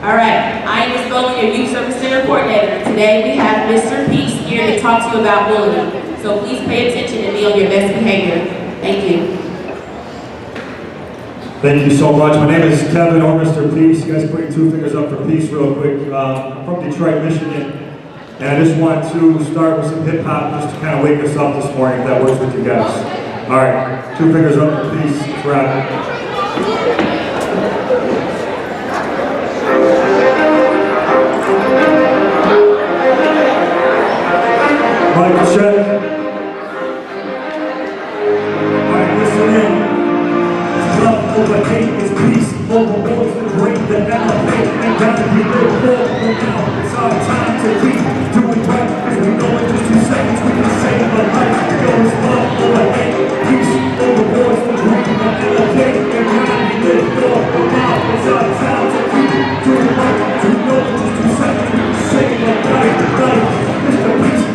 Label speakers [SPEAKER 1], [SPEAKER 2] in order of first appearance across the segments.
[SPEAKER 1] All right, I am Ms. Bowling, your Youth Service Center Coordinator. Today we have Mr. Peace here to talk to you about bullying. So please pay attention and be on your best behavior. Thank you.
[SPEAKER 2] Thank you so much. My name is Kevin, or Mr. Peace. You guys put your 2 fingers up for peace real quick. I'm from Detroit, Michigan. And I just want to start with some hip hop just to kind of wake us up this morning, if that works with you guys. All right, 2 fingers up for peace. Let's rap it. Michael check. Alright, listen in. Love over hate is peace. Over boys the great that elevate. And gotta be real for now. It's our time to keep doing right. Cause we know in just 2 seconds we can save a life. Yo, it's love over hate. Peace over boys the great that elevate. And gotta be real for now. It's our time to keep doing right. Cause we know in just 2 seconds we can save a life. Mr. Peace.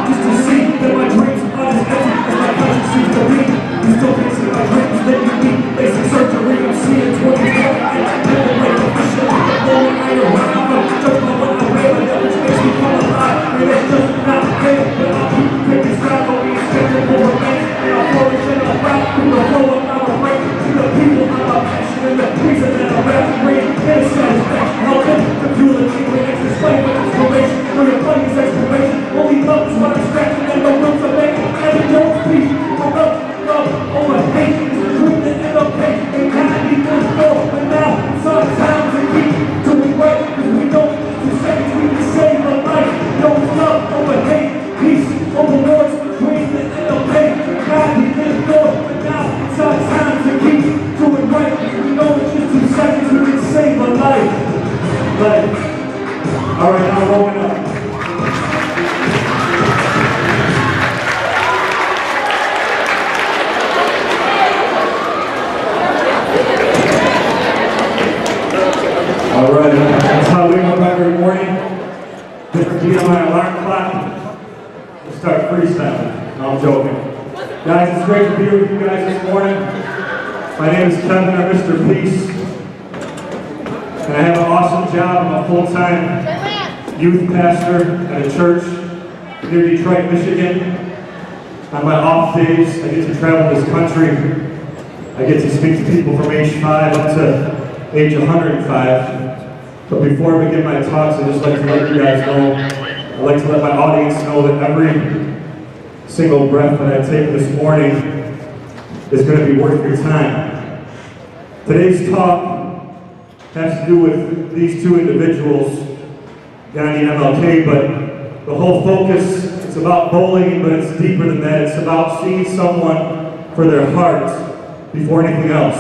[SPEAKER 2] Just to see that my dreams are as empty as my conscience seems to be. You still can't see my dreams, then you need basic surgery. I'm seeing 2020 and I pull away the vision. The moment I arrive, I'm just by what I wear, but which makes me come alive. And it's just not fair, but I'll keep picking strap on me, expecting more remains. And I'll flourish and I'll rap through the flow of my break. To the people, I'm a passion and the reason that I'm rapping. Bring in satisfaction, helping to fuel the team with explain with inspiration. For your players' exploration, only love is what I'm scratching and no room to make. And it don't speak for love over hate. It's the truth that end up hate. And God be good for, but now it's our time to keep doing right. Cause we know in 2 seconds we can save a life. No love over hate, peace over wars, dreams that end up hate. And God be good for, but now it's our time to keep doing right. Cause we know in just 2 seconds we can save a life. Alright, now rolling up. Alright, that's how I wake up every morning. Different beat on my alarm clock. We'll start freestyling. No, I'm joking. Guys, it's great to be here with you guys this morning. My name is Kevin, or Mr. Peace. And I have an awesome job. I'm a full-time youth pastor at a church near Detroit, Michigan. On my off days, I get to travel this country. I get to speak to people from age 5 up to age 105. But before I begin my talks, I'd just like to let you guys know, I'd like to let my audience know that every single breath that I take this morning is going to be worth your time. Today's talk has to do with these 2 individuals, Gandhi and MLK, but the whole focus, it's about bullying, but it's deeper than that. It's about seeing someone for their heart before anything else.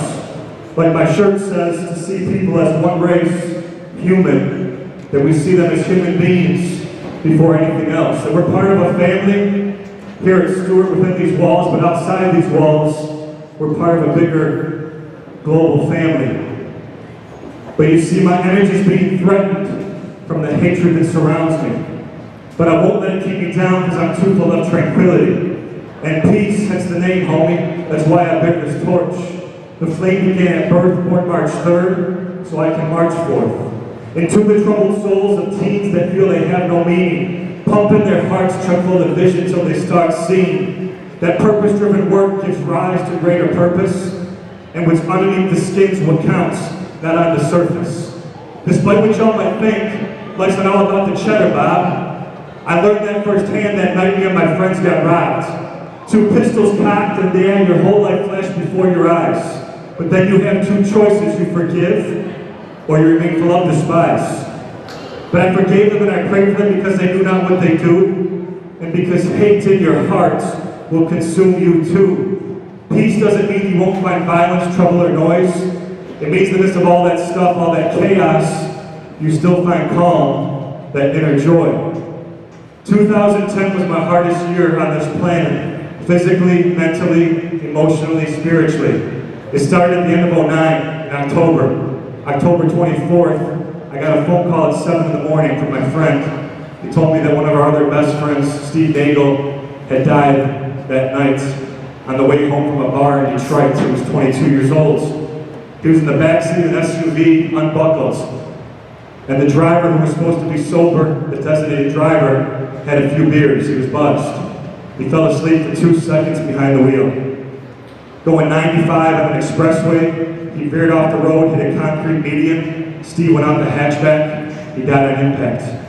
[SPEAKER 2] Like my shirt says, to see people as one race, human, that we see them as human beings before anything else. That we're part of a family here at Stuart within these walls, but outside these walls, we're part of a bigger global family. But you see, my energy is being threatened from the hatred that surrounds me. But I won't let it keep me down because I'm too full of tranquility. And peace, that's the name, homie. That's why I bear this torch. The flame began at birth, born March 3rd, so I can march forth. Into the troubled souls of teens that feel they have no meaning, pumping their hearts chock full of vision till they start seeing that purpose-driven work gives rise to greater purpose, and what's underneath the skin's what counts, not on the surface. Despite what y'all might think, life's not all about the cheddar, Bob. I learned that firsthand that night me and my friends got robbed. 2 pistols cocked and there your whole life flashed before your eyes. But then you have 2 choices: you forgive or you remain full of despise. But I forgave them and I prayed for them because they knew not what they do, and because hate in your heart will consume you too. Peace doesn't mean you won't find violence, trouble, or noise. It means in the midst of all that stuff, all that chaos, you still find calm, that inner joy. 2010 was my hardest year on this planet, physically, mentally, emotionally, spiritually. It started at the end of '09 in October. October 24th, I got a phone call at 7 in the morning from my friend. He told me that one of our other best friends, Steve Nagel, had died that night on the way home from a bar in Detroit. He was 22 years old. He was in the backseat of an SUV, unbuckled. And the driver who was supposed to be sober, the designated driver, had a few beers. He was buzzed. He fell asleep for 2 seconds behind the wheel. Going 95 on an expressway, he veered off the road, hit a concrete median. Steve went out the hatchback. He died on impact.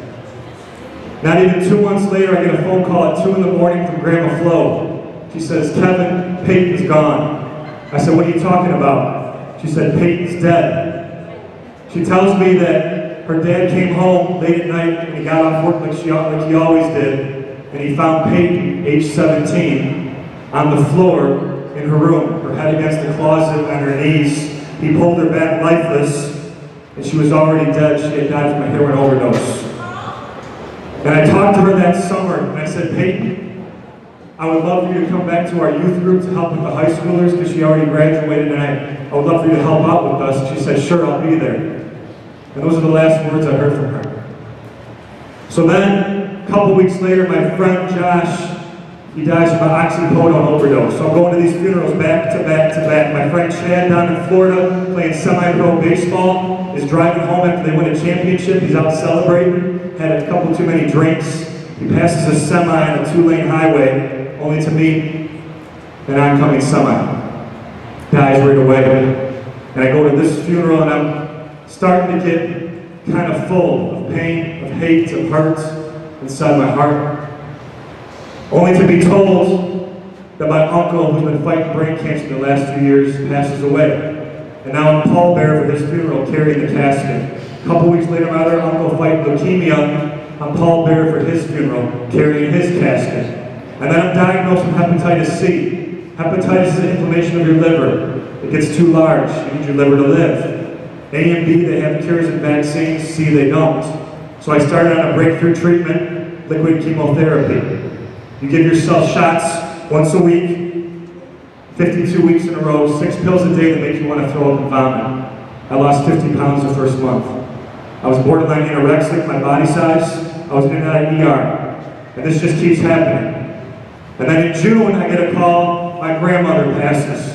[SPEAKER 2] Not even 2 months later, I get a phone call at 2 in the morning from Grandma Flo. She says, Kevin, Peyton's gone. I said, what are you talking about? She said, Peyton's dead. She tells me that her dad came home late at night and he got off work like he always did, and he found Peyton, age 17, on the floor in her room, her head against the closet on her knees. He pulled her back lifeless, and she was already dead. She had died from a heroin overdose. And I talked to her that summer, and I said, Peyton, I would love for you to come back to our youth group to help with the high schoolers, because she already graduated, and I would love for you to help out with us. And she said, sure, I'll be there. And those are the last words I heard from her. So then, a couple weeks later, my friend Josh, he dies from an oxycodone overdose. So I'm going to these funerals back to back to back. My friend Chad down in Florida, playing semi-pro baseball, is driving home after they win a championship. He's out celebrating, had a couple too many drinks. He passes a semi on a 2-lane highway, only to meet an oncoming semi. Dies right away. And I go to this funeral and I'm starting to get kind of full of pain, of hate, of hurt inside my heart. Only to be told that my uncle, who's been fighting brain cancer the last few years, passes away. And now I'm pallbearer for his funeral, carrying the casket. A couple weeks later, my other uncle fighting leukemia. I'm pallbearer for his funeral, carrying his casket. And then I'm diagnosed with hepatitis C. Hepatitis is an inflammation of your liver. It gets too large. You need your liver to live. A and B, they have cures and vaccines. C, they don't. So I started on a breakthrough treatment, liquid chemotherapy. You give yourself shots once a week, 52 weeks in a row, 6 pills a day that make you want to throw up and vomit. I lost 50 pounds the first month. I was borderline anorexic, my body size. I was in and out of ER. And this just keeps happening. And then in June, I get a call, my grandmother passes.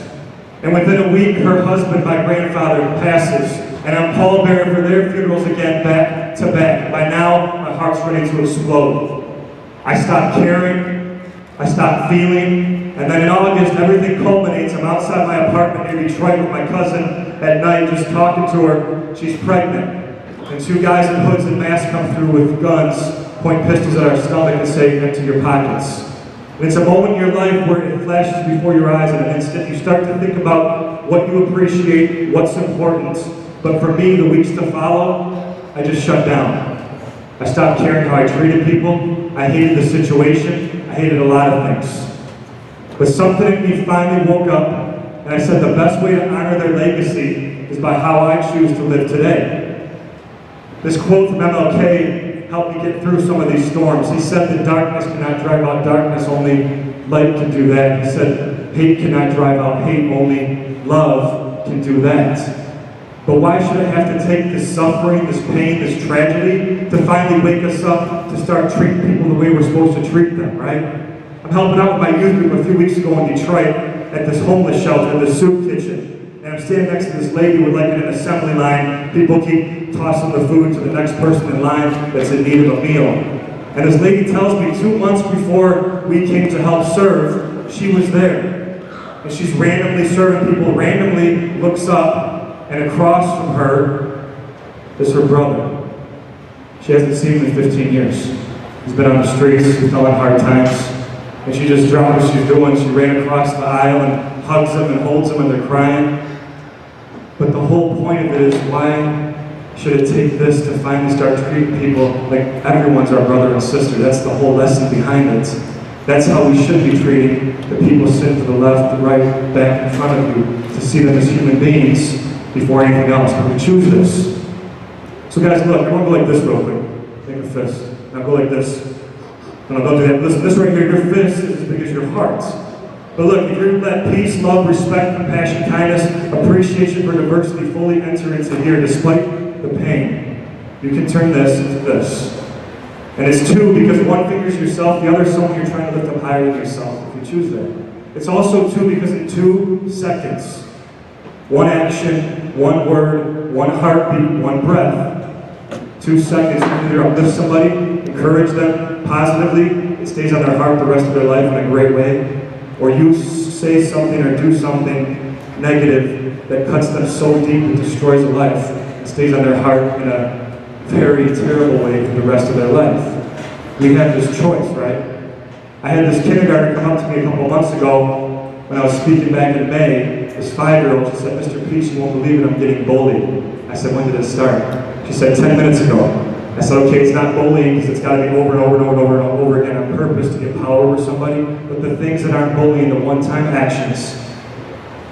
[SPEAKER 2] And within a week, her husband, my grandfather, passes. And I'm pallbearer for their funerals again, back to back. By now, my heart's ready to explode. I stopped caring, I stopped feeling, and then in August, everything culminates. I'm outside my apartment near Detroit with my cousin at night, just talking to her. She's pregnant. And 2 guys in hoods and masks come through with guns, point pistols at our stomach and say, empty your pockets. And it's a moment in your life where it flashes before your eyes in an instant. You start to think about what you appreciate, what's important. But for me, the weeks to follow, I just shut down. I stopped caring how I treated people. I hated the situation. I hated a lot of things. But something in me finally woke up, and I said the best way to honor their legacy is by how I choose to live today. This quote from MLK helped me get through some of these storms. He said that darkness cannot drive out darkness, only light can do that. He said hate cannot drive out hate, only love can do that. But why should I have to take this suffering, this pain, this tragedy to finally wake us up to start treating people the way we're supposed to treat them, right? I'm helping out with my youth group a few weeks ago in Detroit at this homeless shelter, the soup kitchen. And I'm standing next to this lady with like an assembly line. People keep tossing the food to the next person in line that's in need of a meal. And this lady tells me 2 months before we came to help serve, she was there. And she's randomly serving people, randomly looks up, and across from her is her brother. She hasn't seen him in 15 years. He's been on the streets, he fell in hard times. And she just dropped what she's doing. She ran across the aisle and hugs him and holds him and they're crying. But the whole point of it is, why should it take this to finally start treating people like everyone's our brother and sister? That's the whole lesson behind it. That's how we should be treating the people sitting to the left, the right, back in front of you, to see them as human beings before anything else, but we choose this. So guys, look, I want to go like this real quick. Make a fist. Now go like this. And I'll go do that. Listen, this right here, your fist is as big as your heart. But look, if you're let peace, love, respect, compassion, kindness, appreciation for diversity fully enter into here despite the pain, you can turn this into this. And it's 2 because 1 finger's yourself, the other is someone you're trying to lift up higher than yourself, if you choose that. It's also 2 because in 2 seconds, 1 action, 1 word, 1 heartbeat, 1 breath 2 seconds, you either uplift somebody, encourage them positively, it stays on their heart the rest of their life in a great way, or you say something or do something negative that cuts them so deep it destroys a life, it stays on their heart in a very terrible way for the rest of their life. We have this choice, right? I had this kindergartner come up to me a couple months ago when I was speaking back in May. This 5-year-old, she said, "Mr. Peace, you won't believe it, I'm getting bullied." I said, "When did it start?" She said, 10 minutes ago. I said, "Okay, it's not bullying because it's got to be over and over and over and over and over again on purpose to get power over somebody, but the things that aren't bullying, the one-time actions,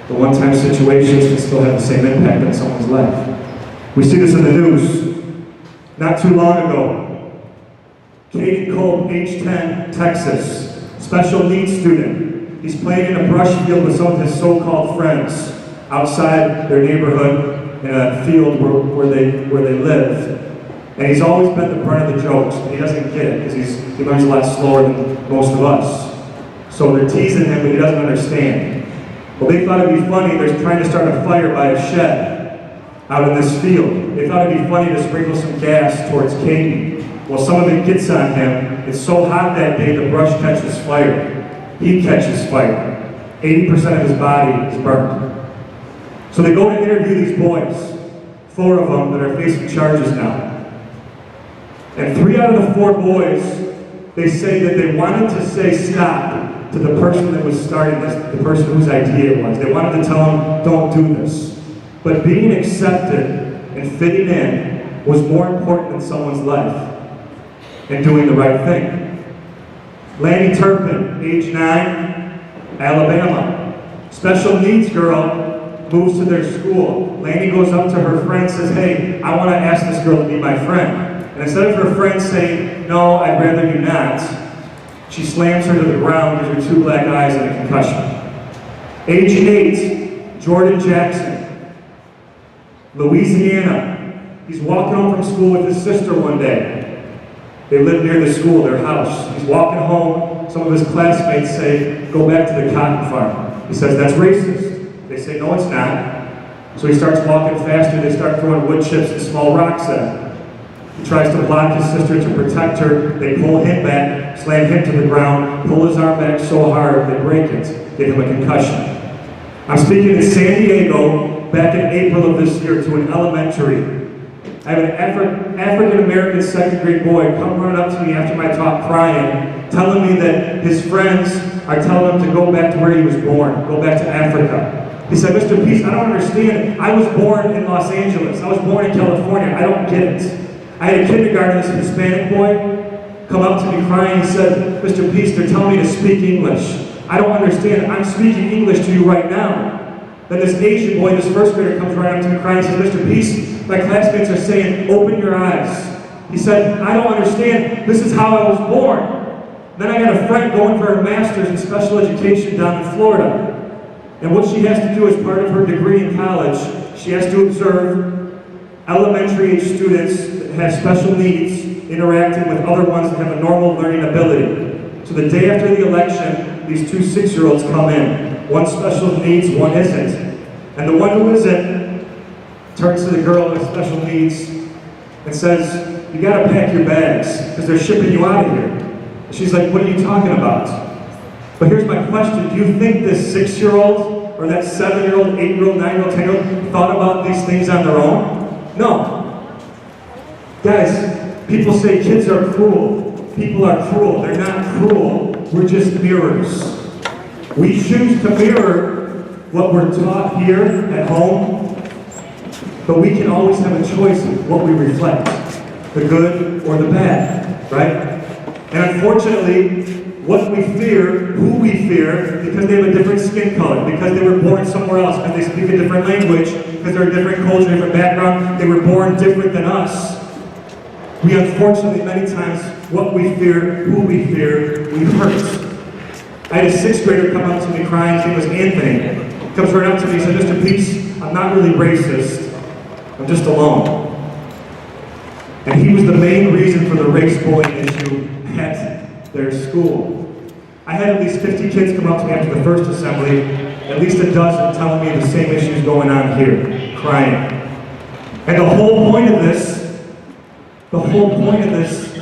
[SPEAKER 2] the one-time situations can still have the same impact on someone's life." We see this in the news. Not too long ago, Caden Cole, age 10, Texas, special needs student. He's playing in a brush field with some of his so-called friends outside their neighborhood in a field where they live. And he's always been the part of the jokes, but he doesn't get it because he learns a lot slower than most of us. So they're teasing him, but he doesn't understand. Well, they thought it'd be funny. They're trying to start a fire by a shed out in this field. They thought it'd be funny to sprinkle some gas towards Caden. Well, some of it gets on him. It's so hot that day, the brush catches fire. He catches fire. 80% of his body is burned. So they go to interview these boys, 4 of them that are facing charges now. And 3 out of the 4 boys, they say that they wanted to say stop to the person that was starting this, the person whose idea it was. They wanted to tell him, don't do this. But being accepted and fitting in was more important in someone's life and doing the right thing. Lanny Turpin, age 9, Alabama. Special needs girl moves to their school. Lanny goes up to her friend and says, "Hey, I want to ask this girl to be my friend." And instead of her friend saying, "No, I'd rather you not," she slams her to the ground, gives her 2 black eyes and a concussion. Age 8, Jordan Jackson, Louisiana. He's walking home from school with his sister one day. They live near the school, their house. He's walking home. Some of his classmates say, "Go back to the cotton farm." He says, "That's racist." They say, "No, it's not." So he starts walking faster. They start throwing wood chips and small rocks at him. He tries to block his sister to protect her. They pull him back, slam him to the ground, pull his arm back so hard they break it, give him a concussion. I'm speaking in San Diego back in April of this year to an elementary. I have an African-American 2nd grade boy come running up to me after my talk crying, telling me that his friends are telling him to go back to where he was born, go back to Africa. He said, "Mr. Peace, I don't understand. I was born in Los Angeles. I was born in California. I don't get it." I had a kindergarten, this Hispanic boy, come up to me crying. He said, "Mr. Peace, they're telling me to speak English. I don't understand. I'm speaking English to you right now." Then this Asian boy, this 1st grader, comes right up to me crying and says, "Mr. Peace, my classmates are saying, open your eyes." He said, "I don't understand. This is how I was born." Then I got a friend going for her master's in special education down in Florida. And what she has to do as part of her degree in college, she has to observe elementary age students that have special needs interacting with other ones that have a normal learning ability. So the day after the election, these 2 6-year-olds come in. One special needs, one isn't. And the one who isn't turns to the girl with special needs and says, "You gotta pack your bags because they're shipping you out of here." And she's like, "What are you talking about?" But here's my question. Do you think this 6-year-old or that 7-year-old, 8-year-old, 9-year-old, 10-year-old thought about these things on their own? No. Guys, people say kids are cruel. People are cruel. They're not cruel. We're just mirrors. We choose to mirror what we're taught here at home, but we can always have a choice of what we reflect, the good or the bad, right? And unfortunately, what we fear, who we fear, because they have a different skin color, because they were born somewhere else, because they speak a different language, because they're a different culture, different background, they were born different than us. We unfortunately, many times, what we fear, who we fear, we hurt. I had a 6th grader come up to me crying. His name was Anthony. He comes right up to me and said, "Mr. Peace, I'm not really racist. I'm just alone." And he was the main reason for the race bullying issue at their school. I had at least 50 kids come up to me after the first assembly, at least a dozen telling me the same issues going on here, crying. And the whole point of this The whole point of this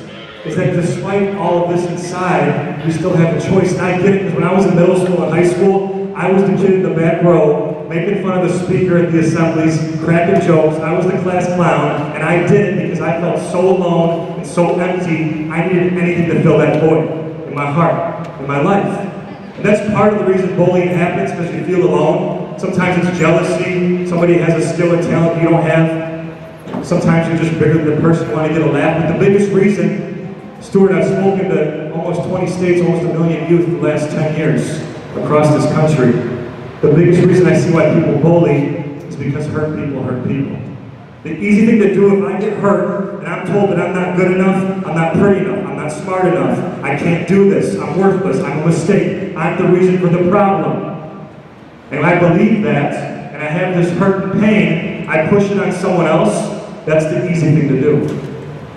[SPEAKER 2] is that despite all of this inside, we still have a choice. And I get it, because when I was in middle school and high school, I was the kid in the back row, making fun of the speaker at the assemblies, cracking jokes. I was the class clown, and I did it because I felt so alone and so empty. I needed anything to fill that void in my heart, in my life. And that's part of the reason bullying happens, because you feel alone. Sometimes it's jealousy. Somebody has a skill or talent you don't have. Sometimes you're just bigger than the person, you want to get a laugh. But the biggest reason, Stuart, I've spoken to almost 20 states, almost 1 million youth in the last 10 years across this country. The biggest reason I see why people bully is because hurt people hurt people. The easy thing to do, if I get hurt and I'm told that I'm not good enough, I'm not pretty enough, I'm not smart enough, I can't do this, I'm worthless, I'm a mistake, I'm the reason for the problem. And I believe that, and I have this hurt and pain, I push it on someone else. That's the easy thing to do.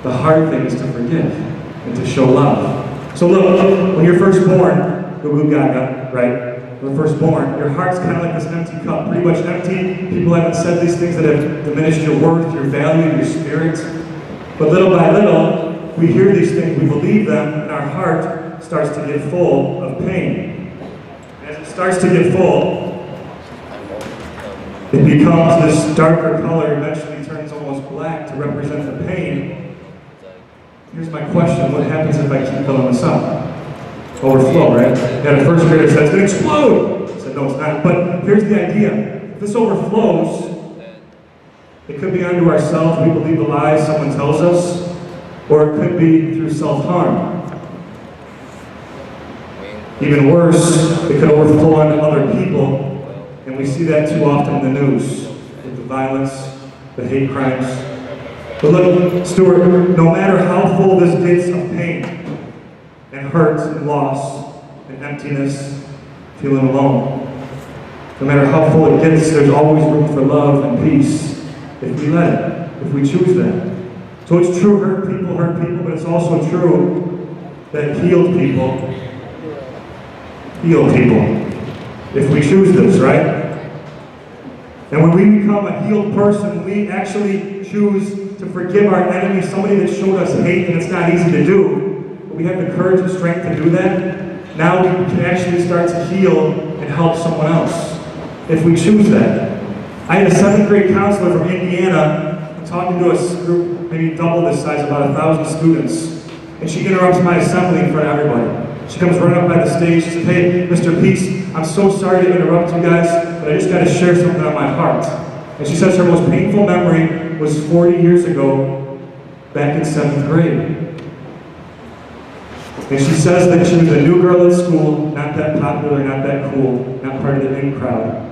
[SPEAKER 2] The hard thing is to forgive and to show love. So look, when you're first born, goo goo gaga, right? When you're first born, your heart's kind of like this empty cup, pretty much empty. People haven't said these things that have diminished your worth, your value, your spirit. But little by little, we hear these things, we believe them, and our heart starts to get full of pain. As it starts to get full, it becomes this darker color, eventually turns almost black to represent the pain. Here's my question, what happens if I keep filling this up? Overflow, right? Yeah, the first grader said, it's going to explode! I said, no, it's not. But here's the idea. If this overflows, it could be onto ourselves, we believe the lies someone tells us, or it could be through self-harm. Even worse, it could overflow onto other people, and we see that too often in the news, with the violence, the hate crimes. But look, Stuart, no matter how full this gets of pain, and hurt, and loss, and emptiness, feeling alone, no matter how full it gets, there's always room for love and peace, if we let it, if we choose that. So it's true, hurt people, but it's also true that healed people heal people. If we choose this, right? And when we become a healed person, we actually choose to forgive our enemy, somebody that showed us hate, and it's not easy to do, but we have the courage and strength to do that. Now we can actually start to heal and help someone else, if we choose that. I had a 7th grade counselor from Indiana talking to a group, maybe double this size, about 1,000 students, and she interrupts my assembly in front of everybody. She comes running up by the stage, she says, hey, Mr. Peace, I'm so sorry to interrupt you guys, but I just got to share something on my heart. And she says her most painful memory was 40 years ago, back in 7th grade. And she says that she was a new girl at school, not that popular, not that cool, not part of the in crowd.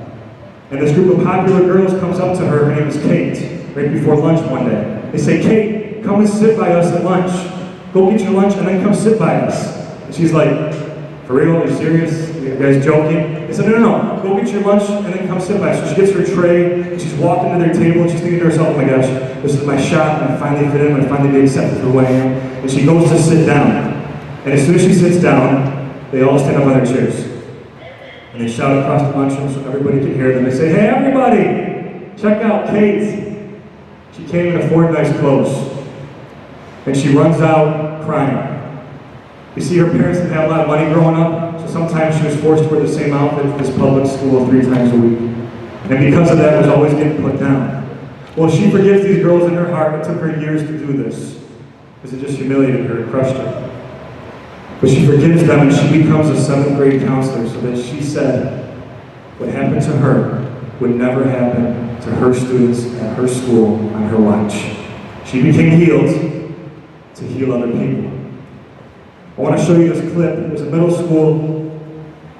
[SPEAKER 2] And this group of popular girls comes up to her name is Kate, right before lunch one day. They say, Kate, come and sit by us at lunch. Go get your lunch and then come sit by us. And she's like, for real? Are you serious? Are you guys joking? They said, no, go get your lunch and then come sit by us. So she gets her tray, and she's walking to their table, and she's thinking to herself, oh my gosh, this is my shot, and I finally fit in, and I finally get accepted for who I am. And she goes to sit down. And as soon as she sits down, they all stand up on their chairs. And they shout across the lunchroom so everybody can hear them. They say, hey everybody, check out Kate. She came in a Fortnite's clothes. And she runs out crying. You see, her parents didn't have a lot of money growing up, so sometimes she was forced to wear the same outfit for this public school 3 times a week. And because of that, it was always getting put down. Well, she forgives these girls in her heart. It took her years to do this, because it just humiliated her and crushed her. But she forgives them, and she becomes a 7th grade counselor, so that she said what happened to her would never happen to her students at her school on her watch. She became healed to heal other people. I want to show you this clip. It was a middle school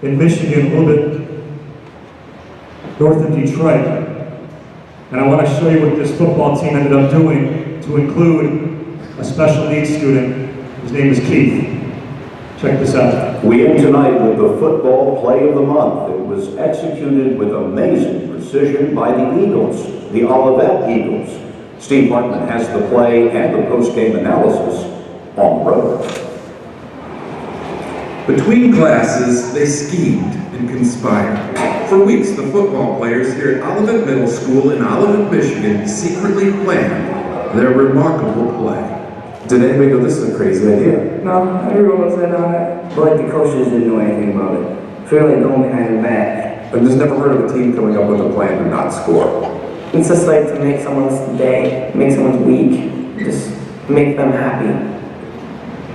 [SPEAKER 2] in Michigan, a little bit north of Detroit. And I want to show you what this football team ended up doing to include a special needs student. His name is Keith. Check this out.
[SPEAKER 3] We end tonight with the football play of the month. It was executed with amazing precision by the Eagles, the Olivet Eagles. Steve Hartman has the play and the post-game analysis on the road.
[SPEAKER 4] Between classes, they schemed and conspired. For weeks, the football players here at Olivet Middle School in Olivet, Michigan secretly planned their remarkable play. Did anybody go, this is a crazy idea?
[SPEAKER 5] No, everyone was in on it. But like the coaches didn't know anything about it. I feel like going behind their back.
[SPEAKER 4] I've just never heard of a team coming up with a plan to not score.
[SPEAKER 5] It's just like to make someone's day, make someone's week, just make them happy.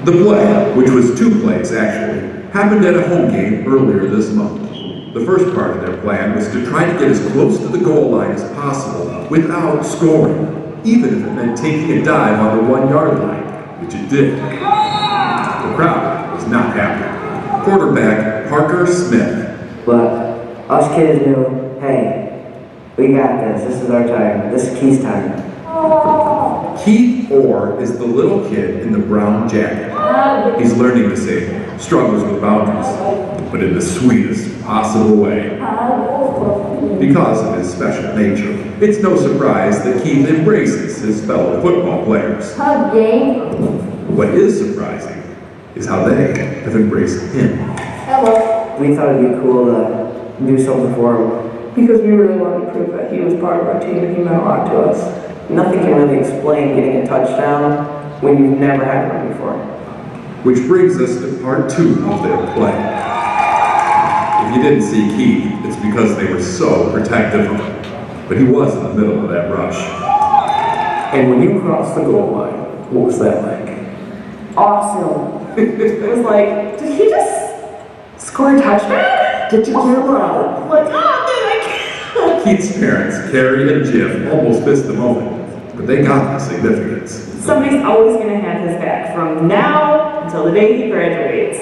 [SPEAKER 4] The play, which was 2 plays actually, happened at a home game earlier this month. The first part of their plan was to try to get as close to the goal line as possible without scoring, even if it meant taking a dive on the 1-yard line, which it did. The crowd was not happy. Quarterback Parker Smith.
[SPEAKER 5] But us kids knew, hey, we got this. This is our time. This is Keith's time.
[SPEAKER 4] Keith Orr is the little kid in the brown jacket. He's learning to say struggles with boundaries, but in the sweetest possible way. Because of his special nature, it's no surprise that Keith embraces his fellow football players. What is surprising is how they have embraced him.
[SPEAKER 5] We thought it'd be cool to do something for him.
[SPEAKER 6] Because we really wanted to prove that he was part of our team and he meant a lot to us.
[SPEAKER 5] Nothing can really explain getting a touchdown when you've never had one before.
[SPEAKER 4] Which brings us to part 2 of their play. If you didn't see Keith, it's because they were so protective of him. But he was in the middle of that rush.
[SPEAKER 7] And when you crossed the goal line, what was that like?
[SPEAKER 6] Awesome. It was like, did he just score a touchdown?
[SPEAKER 7] Get your camera out.
[SPEAKER 6] Like, oh, dude, I can't.
[SPEAKER 4] Keith's parents, Carrie and Jim, almost missed the moment, but they got the significance.
[SPEAKER 6] Somebody's always going to have his back from now until the day he graduates.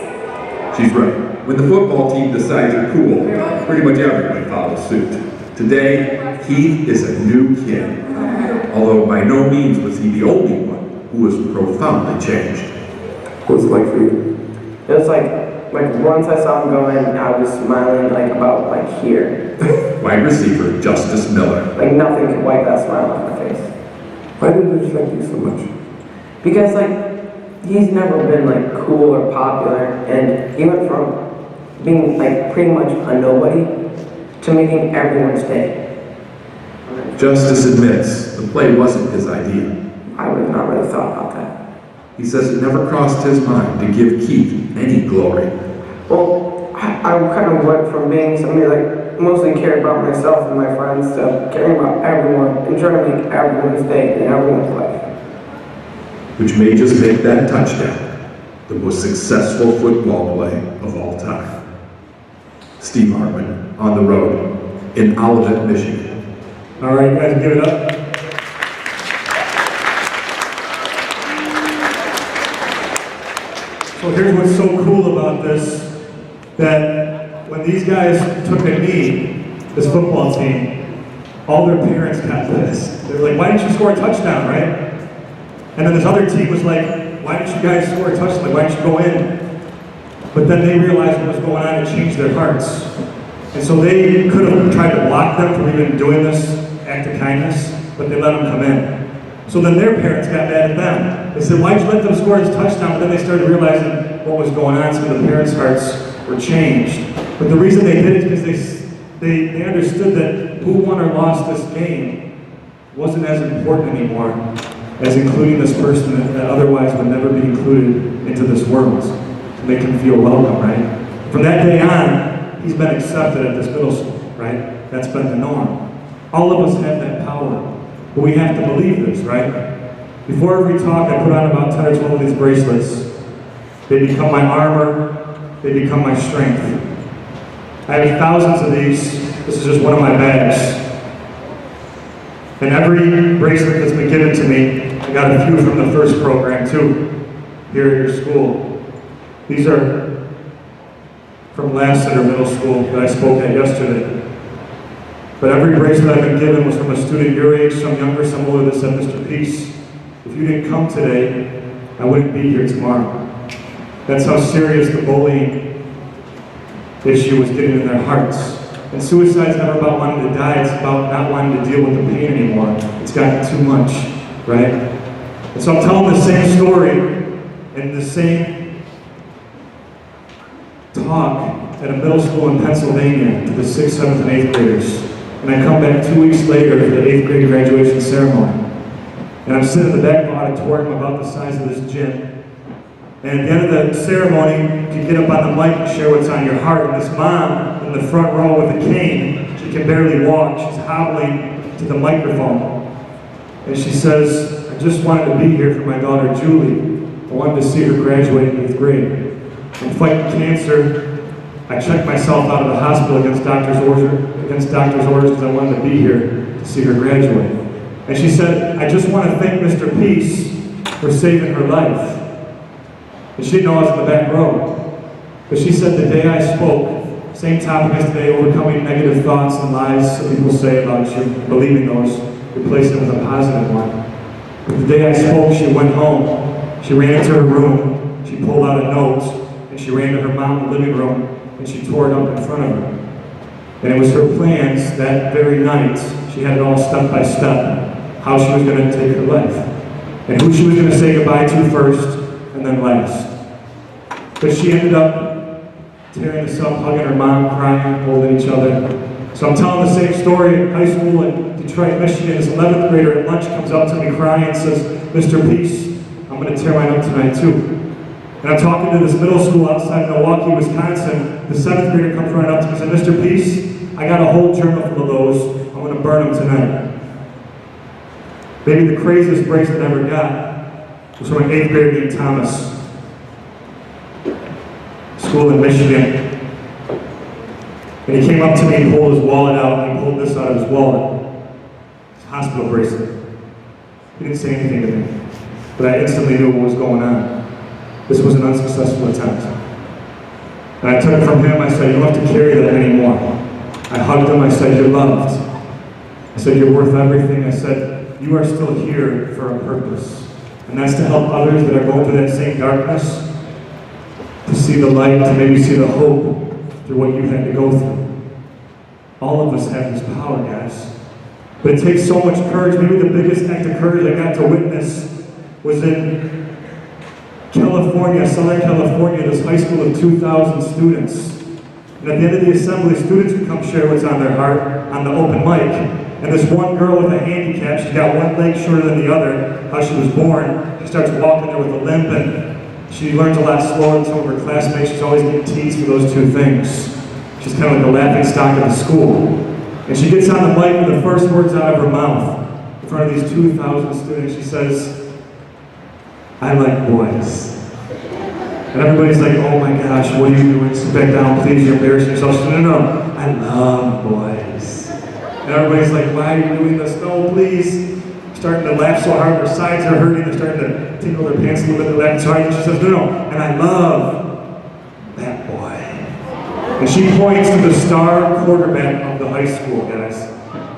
[SPEAKER 4] She's right. When the football team decides you're cool, pretty much everyone follows suit. Today, Keith is a new kid. Although by no means was he the only one who was profoundly changed.
[SPEAKER 7] What was it like for you?
[SPEAKER 5] It was like once I saw him going, I was smiling like about like here.
[SPEAKER 4] Wide receiver Justice Miller.
[SPEAKER 5] Like nothing could wipe that smile off my face.
[SPEAKER 7] Why did it affect you so much?
[SPEAKER 5] Because like he's never been like cool or popular, and he went from being like pretty much a nobody to making everyone's day.
[SPEAKER 4] Justice admits the play wasn't his idea.
[SPEAKER 5] I would have not really thought about that.
[SPEAKER 4] He says it never crossed his mind to give Keith any glory.
[SPEAKER 5] Well, I kind of went from being somebody like mostly cared about myself and my friends to caring about everyone and trying to make everyone's day and everyone's life.
[SPEAKER 4] Which may just make that touchdown the most successful football play of all time. Steve Hartman on the road in Olivet, Michigan.
[SPEAKER 2] All right, you guys give it up. So here's what's so cool about this, that when these guys took a knee, this football team, all their parents got pissed. They're like, why didn't you score a touchdown, right? And then this other team was like, why didn't you guys score a touchdown? Like, why didn't you go in? But then they realized what was going on and changed their hearts. And so they could have tried to block them from even doing this act of kindness, but they let them come in. So then their parents got mad at them. They said, why'd you let them score this touchdown? But then they started realizing what was going on, so the parents' hearts were changed. But the reason they did it is because they understood that who won or lost this game wasn't as important anymore as including this person that otherwise would never be included into this world, to make him feel welcome, right? From that day on, he's been accepted at this middle school, right? That's been the norm. All of us have that power, but we have to believe this, right? Before every talk, I put on about 10 or 12 of these bracelets. They become my armor, they become my strength. I have thousands of these. This is just one of my bags. And every bracelet that's been given to me, I got a few from the first program too, here at your school. These are from Stuart Middle School that I spoke at yesterday. But every bracelet I've been given was from a student your age, some younger, some older, that said, Mr. Peace, if you didn't come today, I wouldn't be here tomorrow. That's how serious the bullying issue was getting in their hearts. And suicide's never about wanting to die, it's about not wanting to deal with the pain anymore. It's gotten too much, right? And so I'm telling the same story and the same talk at a middle school in Pennsylvania to the 6th, 7th, and 8th graders. And I come back 2 weeks later for the 8th grade graduation ceremony. And I'm sitting in the back of the auditorium about the size of this gym. And at the end of the ceremony, you get up on the mic and share what's on your heart. And this mom in the front row with a cane, she can barely walk. She's hobbling to the microphone. And she says, I just wanted to be here for my daughter Julie. I wanted to see her graduate in 8th grade. I'm fighting cancer. I checked myself out of the hospital against doctor's orders because I wanted to be here to see her graduate. And she said, I just want to thank Mr. Peace for saving her life. And she didn't know I was in the back row. But she said the day I spoke, same topic as today, overcoming negative thoughts and lies that people say about you, believing those, replace them with a positive one. But the day I spoke, she went home. She ran into her room. She pulled out a note, and she ran to her mom in the living room, and she tore it up in front of her. And it was her plans that very night. She had it all step by step, how she was going to take her life, and who she was going to say goodbye to first, and then last. But she ended up tearing this up, hugging her mom, crying, holding each other. So I'm telling the same story in high school in Detroit, Michigan. This 11th grader at lunch comes up to me crying and says, Mr. Peace, I'm going to tear mine up tonight too. And I'm talking to this middle school outside Milwaukee, Wisconsin. The 7th grader comes running up to me and says, Mr. Peace, I got a whole journal full of those. I'm going to burn them tonight. Maybe the craziest bracelet I ever got was from an 8th grader named Thomas. School in Michigan. And he came up to me and pulled his wallet out, and he pulled this out of his wallet. His hospital bracelet. He didn't say anything to me, but I instantly knew what was going on. This was an unsuccessful attempt. And I took it from him. I said, you don't have to carry that anymore. I hugged him. I said, you're loved. I said, you're worth everything. I said, you are still here for a purpose. And that's to help others that are going through that same darkness to see the light, to maybe see the hope through what you had to go through. All of us have this power, guys. But it takes so much courage. Maybe the biggest act of courage I got to witness was in California, Southern California, this high school of 2,000 students. And at the end of the assembly, students would come share what's on their heart on the open mic. And this one girl with a handicap, she's got one leg shorter than the other, how she was born. She starts walking there with a limp, and she learns a lot slower than some of her classmates. She's always getting teased for those two things. She's kind of like the laughing stock of the school. And she gets on the mic with the first words out of her mouth in front of these 2,000 students. She says, I like boys. And everybody's like, oh my gosh, what are you doing? Sit back down, please, you're embarrassing yourself. She said, no, I love boys. And everybody's like, why are you doing this? No, please. Starting to laugh so hard, their sides are hurting, they're starting to tickle their pants a little bit, they're laughing so hard. And she says, no, and I love that boy. And she points to the star quarterback of the high school, guys.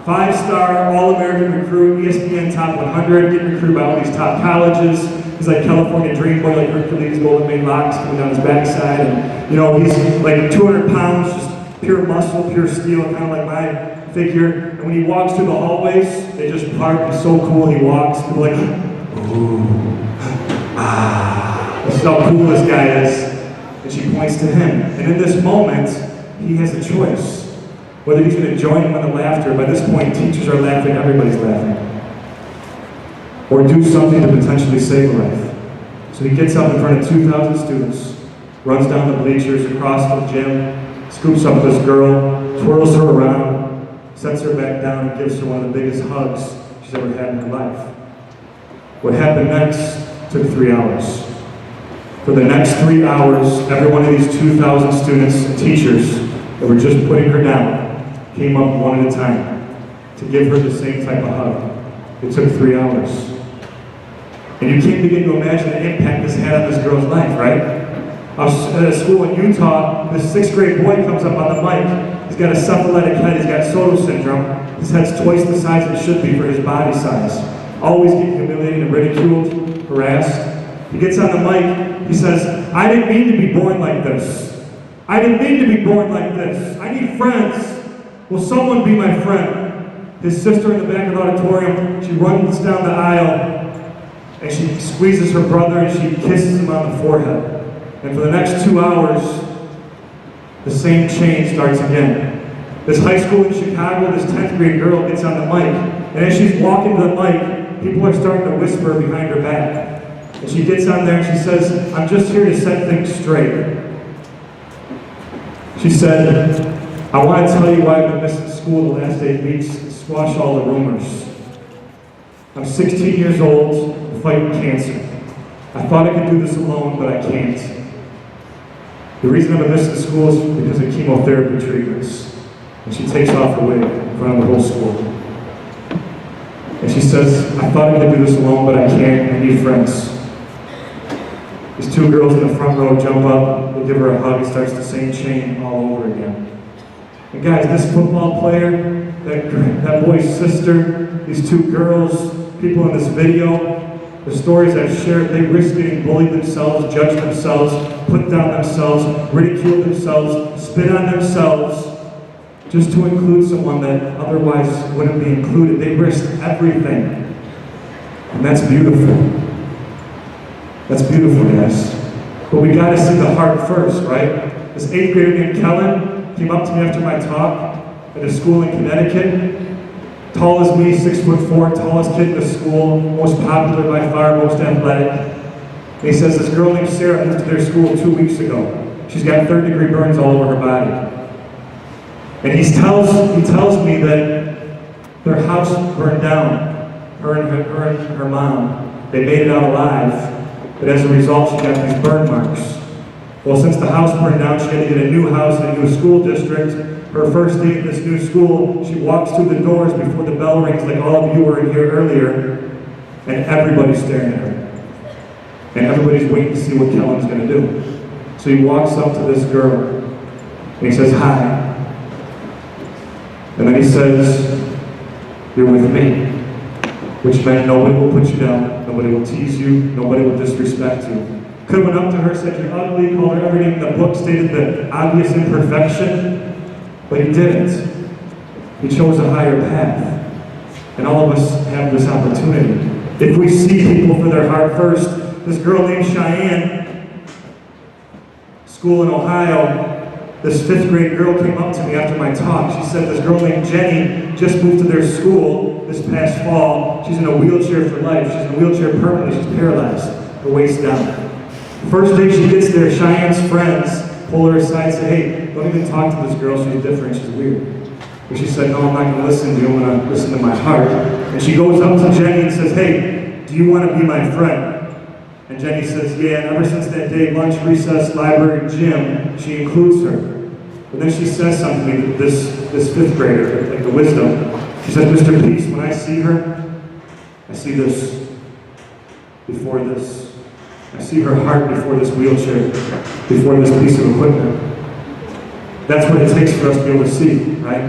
[SPEAKER 2] 5-star, all-American recruit, ESPN top 100, getting recruited by all these top colleges. He's like California dream boy, like Hercules, golden mane locks coming down his backside. And, you know, he's like 200 pounds, just pure muscle, pure steel, kind of like my figure. And when he walks through the hallways, they just park. He's so cool. He walks, people are like, ooh, ah. This is how cool this guy is. And she points to him. And in this moment, he has a choice. Whether he's going to join him in the laughter. By this point, teachers are laughing, everybody's laughing. Or do something to potentially save a life. So he gets up in front of 2,000 students, runs down the bleachers, across the gym, scoops up this girl, twirls her around, sets her back down, and gives her one of the biggest hugs she's ever had in her life. What happened next took 3 hours. For the next 3 hours, every one of these 2,000 students and teachers that were just putting her down came up one at a time to give her the same type of hug. It took 3 hours. And you can't begin to imagine the impact this had on this girl's life, right? I was at a school in Utah, this 6th grade boy comes up on the mic. He's got a cephalitic head, he's got Soto syndrome. His head's twice the size it should be for his body size. Always getting humiliated and ridiculed, harassed. He gets on the mic, he says, I didn't mean to be born like this. I didn't mean to be born like this. I need friends. Will someone be my friend? His sister in the back of the auditorium, she runs down the aisle and she squeezes her brother and she kisses him on the forehead. And for the next 2 hours, the same chain starts again. This high school in Chicago, this 10th grade girl gets on the mic, and as she's walking to the mic, people are starting to whisper behind her back. And she gets on there and she says, I'm just here to set things straight. She said, I want to tell you why I've been missing school the last 8 weeks and squash all the rumors. I'm 16 years old, fighting cancer. I thought I could do this alone, but I can't. The reason I've been missing school is because of chemotherapy treatments. And she takes off her wig in front of the whole school. And she says, I thought I could do this alone, but I can't. I need friends. These 2 girls in the front row jump up, they give her a hug, it starts the same chain all over again. And guys, this football player, that boy's sister, these 2 girls, people in this video, the stories I've shared, they risk getting bullied themselves, judged themselves, put down themselves, ridiculed themselves, spit on themselves, just to include someone that otherwise wouldn't be included. They risked everything. And that's beautiful. That's beautiful, guys. But we gotta see the heart first, right? This 8th grader named Kellen came up to me after my talk at a school in Connecticut. Tall as me, 6'4", tallest kid in the school, most popular by far, most athletic. And he says this girl named Sarah moved to their school 2 weeks ago. She's got 3rd-degree burns all over her body. And he tells me that their house burned down, her and her mom. They made it out alive, but as a result, she got these burn marks. Well, since the house burned down, she had to get a new house in a new school district. Her first day at this new school, she walks through the doors before the bell rings, like all of you were in here earlier, and everybody's staring at her. And everybody's waiting to see what Kellen's going to do. So he walks up to this girl, and he says, hi. And then he says, you're with me. Which meant nobody will put you down, nobody will tease you, nobody will disrespect you. Could have went up to her, said you're ugly, called her everything in the book, stated the obvious imperfection, but he didn't. He chose a higher path. And all of us have this opportunity. If we see people for their heart first, this girl named Cheyenne, school in Ohio, this 5th grade girl came up to me after my talk. She said this girl named Jenny just moved to their school this past fall. She's in a wheelchair for life. She's in a wheelchair permanently. She's paralyzed, her waist down. First day she gets there, Cheyenne's friends pull her aside and say, hey, don't even talk to this girl, she's different, she's weird. But she said, no, I'm not going to listen to you, I'm going to listen to my heart. And she goes up to Jenny and says, hey, do you want to be my friend? And Jenny says, yeah, and ever since that day, lunch, recess, library, gym, she includes her. But then she says something to me, this 5th grader, like the wisdom. She says, Mr. Peace, when I see her, I see this before this. I see her heart before this wheelchair, before this piece of equipment. That's what it takes for us to be able to see, right?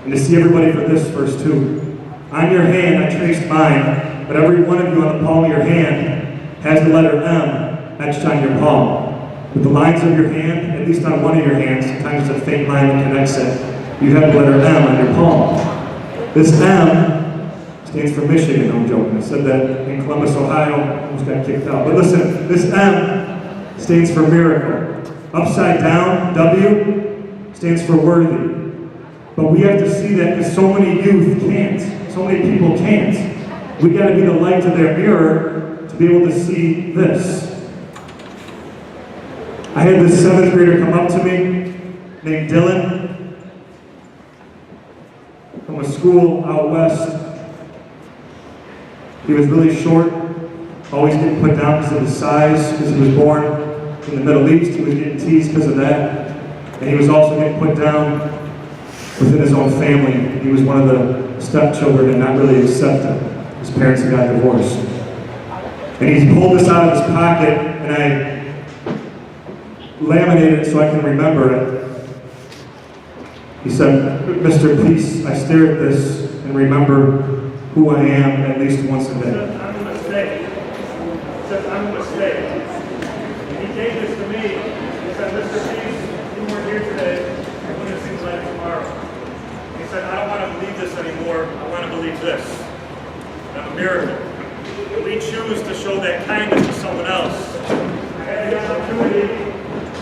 [SPEAKER 2] And to see everybody for this first too. On your hand, I traced mine, but every one of you on the palm of your hand has the letter M etched on your palm. With the lines of your hand, at least on one of your hands, sometimes it's a faint line that connects it, you have the letter M on your palm. This M stands for Michigan, I'm joking. I said that in Columbus, Ohio, almost got kicked out. But listen, this M stands for miracle. Upside down, W, stands for worthy. But we have to see that because so many youth can't. So many people can't. We got to be the light to their mirror to be able to see this. I had this 7th grader come up to me named Dylan from a school out west. He was really short, always getting put down because of his size, because he was born in the Middle East. He was getting teased because of that. And he was also getting put down within his own family. He was one of the stepchildren and not really accepted. His parents had got divorced. And he pulled this out of his pocket, and I laminated it so I can remember it. He said, Mr. Peace, I stare at this and remember who I am at least once a day.
[SPEAKER 8] I'm a mistake. He said, I'm a mistake. And he gave this to me. He said, Mr. Peace, you weren't here today. What it seems like tomorrow. He said, I don't want to believe this anymore. I want to believe this. I'm a miracle. And we choose to show that kindness to someone else. I had the opportunity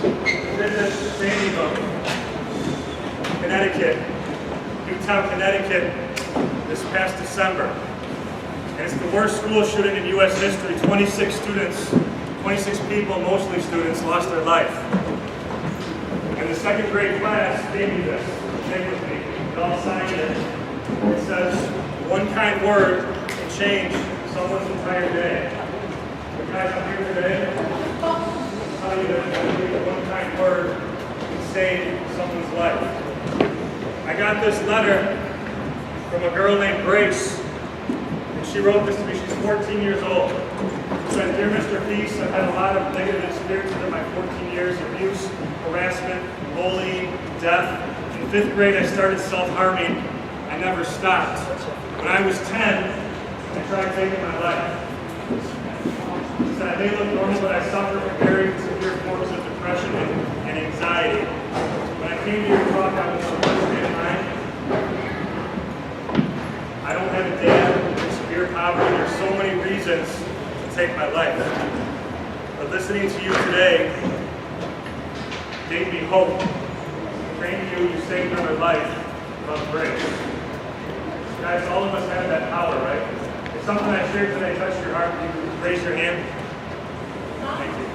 [SPEAKER 8] to visit Sandy Hook, Connecticut, Newtown, Connecticut, this past December. And it's the worst school shooting in U.S. history. 26 students, 26 people, mostly students, lost their life. And the second grade class gave me this. Take with me. They all signed it. It says, one kind word can change someone's entire day. The guys up here today, I'll tell you that one kind word can save someone's life. I got this letter from a girl named Grace, and she wrote this to me. She's 14 years old. She said, "Dear Mr. Peace, I've had a lot of negative experiences in my 14 years, abuse, harassment, bullying, death. In 5th grade, I started self-harming. I never stopped. When I was 10, I tried taking my life. She said, I may look normal, but I suffer from very severe forms of depression and anxiety. When I came to your talk, I was the worst day of mine. I don't have a dad, there's severe poverty, there's so many reasons to take my life. But listening to you today gave me hope. Praying to you, you saved another life from grace." Guys, all of us have that power, right? If something I shared today touched your heart, can you raise your hand? Thank you.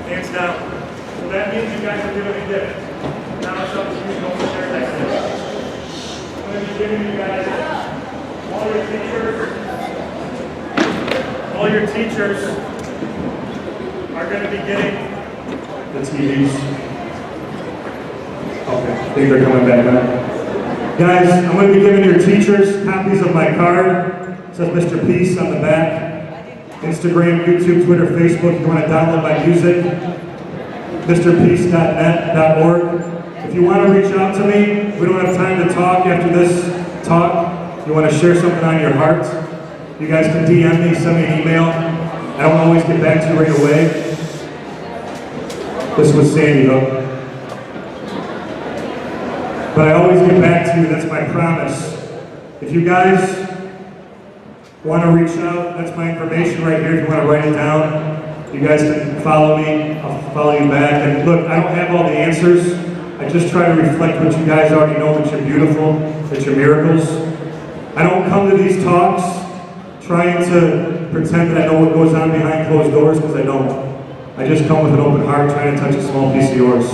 [SPEAKER 8] Hands down. So that means you guys are giving a gift. Now it's up to you to go share that gift. I'm going to be giving you guys all your teachers are going to be getting
[SPEAKER 2] The TVs. Okay, I think they're coming back now. Guys, I'm going to be giving your teachers copies of my card. It says Mr. Peace on the back. Instagram, YouTube, Twitter, Facebook. If you want to download my music, MrPeace.net.org. If you want to reach out to me, we don't have time to talk after this talk. You want to share something on your heart, you guys can DM me, send me an email. I don't always get back to you right away. This was Sandy Hook. But I always get back to you, that's my promise. If you guys want to reach out, that's my information right here. If you want to write it down, you guys can follow me, I'll follow you back. And look, I don't have all the answers. I just try to reflect what you guys already know, that you're beautiful, that you're miracles. I don't come to these talks trying to pretend that I know what goes on behind closed doors, because I don't. I just come with an open heart, trying to touch a small piece of yours.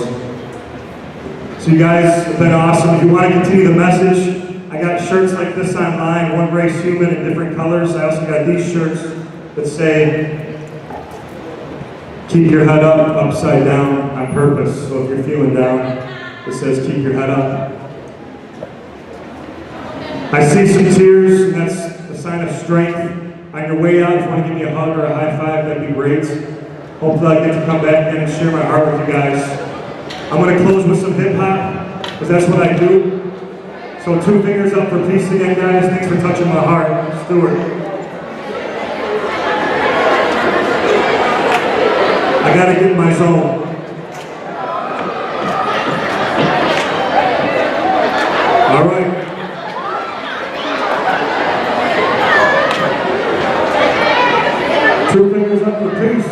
[SPEAKER 2] So you guys have been awesome. If you want to continue the message, I got shirts like this online, One Race Human in different colors. I also got these shirts that say, keep your head up, upside down, on purpose. So if you're feeling down, it says keep your head up. I see some tears, and that's a sign of strength. On your way out, if you want to give me a hug or a high five, that'd be great. Hopefully I get to come back in and share my heart with you guys. I'm going to close with some hip hop, because that's what I do. So 2 fingers up for peace again, guys. Thanks for touching my heart. Stuart. I got to get in my zone. All right. Two fingers up for peace.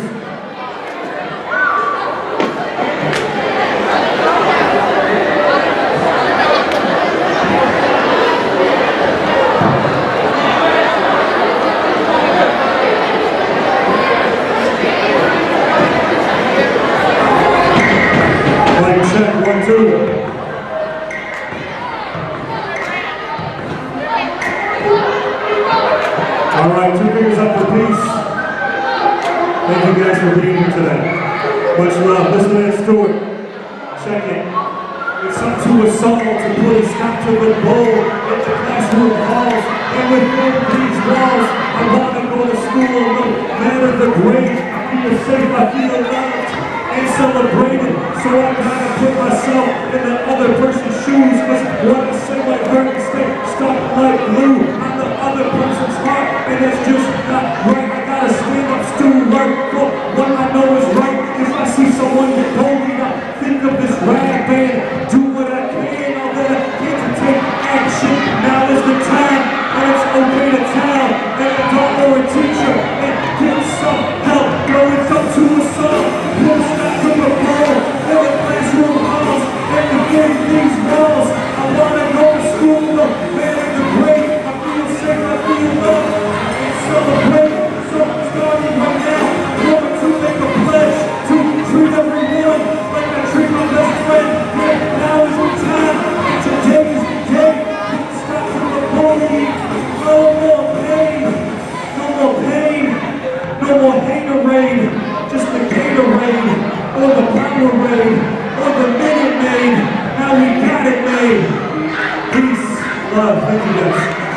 [SPEAKER 2] Check, 1, 2. All right, 2 fingers up for peace. Thank you guys for being here today. Much love. Listen to Stuart. Check it. It's up to us all to put a stop to the bull at the classroom halls. And within these walls, I want to go to school no matter the grade. I feel safe, I feel loved and celebrated. So I gotta put myself in the other person's shoes, cause what I say like hurt and stay stuck like glue on the other person's heart, and that's just not right. I gotta stand up, Stuart, for what I know is right. If I see someone get bullied, I think of this rag band, do what I can, all that I can to take action. Now is the time, and it's okay to tell an adult or a teacher and get some help. Yo, it's up to us all. We'll stop from the floor in the classroom halls and within these walls. I wanna Maid, just the Gatorade, or the Powerade, or the Minute Maid. Now we got it made. Peace, love, thank you guys.